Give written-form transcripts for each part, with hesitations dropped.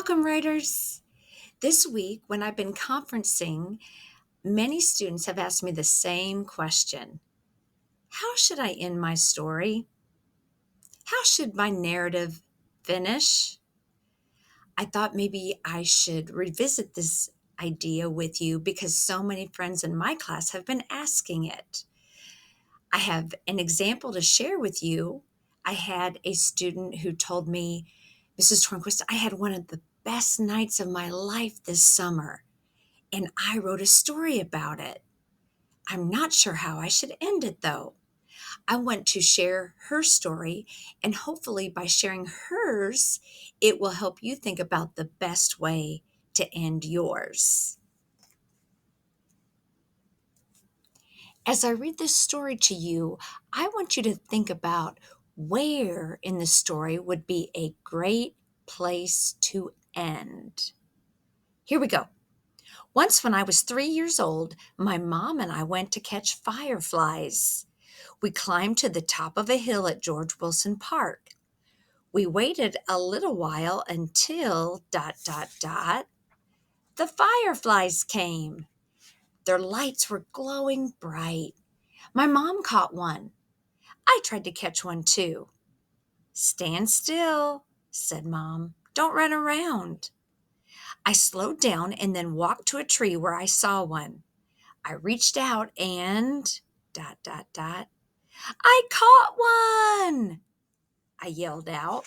Welcome, writers. This week, when I've been conferencing, many students have asked me the same question. How should I end my story? How should my narrative finish? I thought maybe I should revisit this idea with you because so many friends in my class have been asking it. I have an example to share with you. I had a student who told me, Mrs. Tornquist, I had one of the best nights of my life this summer, and I wrote a story about it. I'm not sure how I should end it, though. I want to share her story, and hopefully, by sharing hers, it will help you think about the best way to end yours. As I read this story to you, I want you to think about where in the story would be a great place to end. Here we go. Once, when I was 3 years old, my mom and I went to catch fireflies. We climbed to the top of a hill at George Wilson Park. We waited a little while until the fireflies came. Their lights were glowing bright. My mom caught one. I tried to catch one too. Stand still, said Mom. Don't run around. I slowed down and then walked to a tree where I saw one. I reached out and I caught one, I yelled out.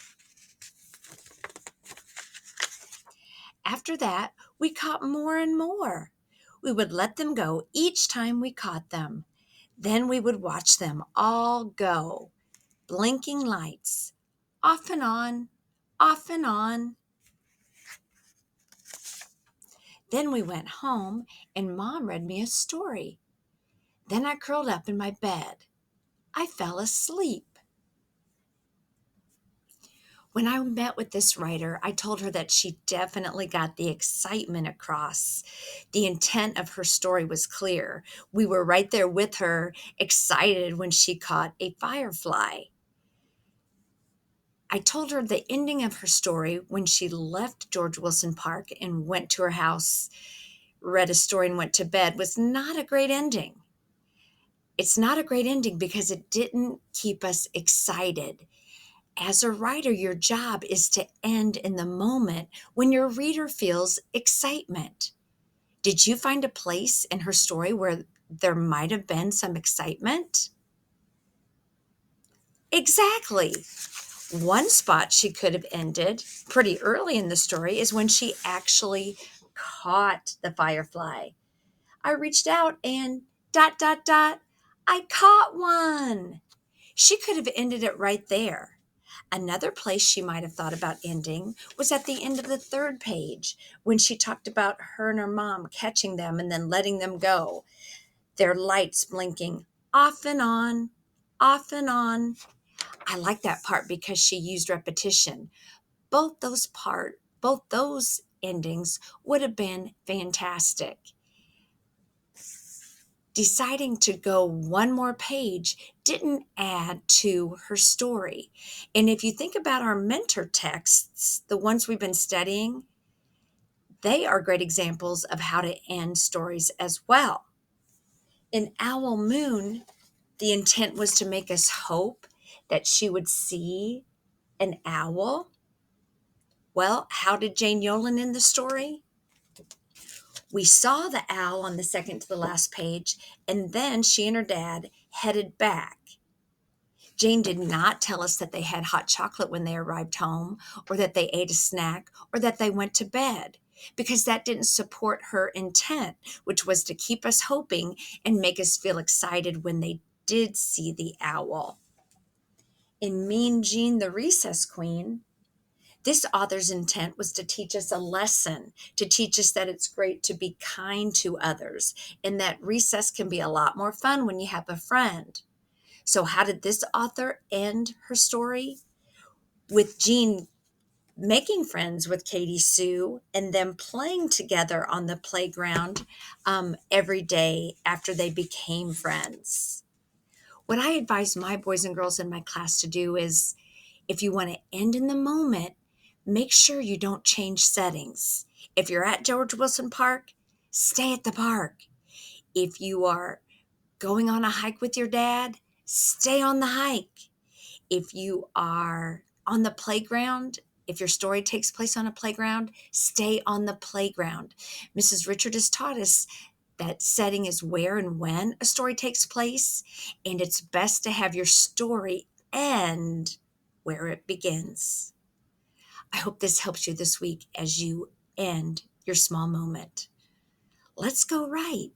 After that, we caught more and more. We would let them go each time we caught them. Then we would watch them all go, blinking lights, off and on, off and on. Then we went home and Mom read me a story. Then I curled up in my bed. I fell asleep. When I met with this writer, I told her that she definitely got the excitement across. The intent of her story was clear. We were right there with her, excited when she caught a firefly. I told her the ending of her story when she left George Wilson Park and went to her house, read a story, and went to bed was not a great ending. It's not a great ending because it didn't keep us excited. As a writer, your job is to end in the moment when your reader feels excitement. Did you find a place in her story where there might have been some excitement? Exactly. One spot she could have ended pretty early in the story is when she actually caught the firefly. I reached out and I caught one. She could have ended it right there. Another place she might have thought about ending was at the end of the third page when she talked about her and her mom catching them and then letting them go, their lights blinking off and on, off and on. I like that part because she used repetition. Both those endings would have been fantastic. Deciding to go one more page didn't add to her story. And if you think about our mentor texts, the ones we've been studying, they are great examples of how to end stories as well. In Owl Moon, the intent was to make us hope that she would see an owl. Well, how did Jane Yolen end the story? We saw the owl on the second to the last page, and then she and her dad headed back. Jane did not tell us that they had hot chocolate when they arrived home, or that they ate a snack, or that they went to bed, because that didn't support her intent, which was to keep us hoping and make us feel excited when they did see the owl. In Mean Jean the Recess Queen, this author's intent was to teach us a lesson, to teach us that it's great to be kind to others, and that recess can be a lot more fun when you have a friend. So how did this author end her story? With Jean making friends with Katie Sue and them playing together on the playground every day after they became friends. What I advise my boys and girls in my class to do is, if you want to end in the moment, Make sure you don't change settings. If you're at George Wilson Park, stay at the park. If you are going on a hike with your dad, stay on the hike. If you are on the playground, if your story takes place on a playground, stay on the playground. Mrs. Richard has taught us that setting is where and when a story takes place, and it's best to have your story end where it begins. I hope this helps you this week as you end your small moment. Let's go write.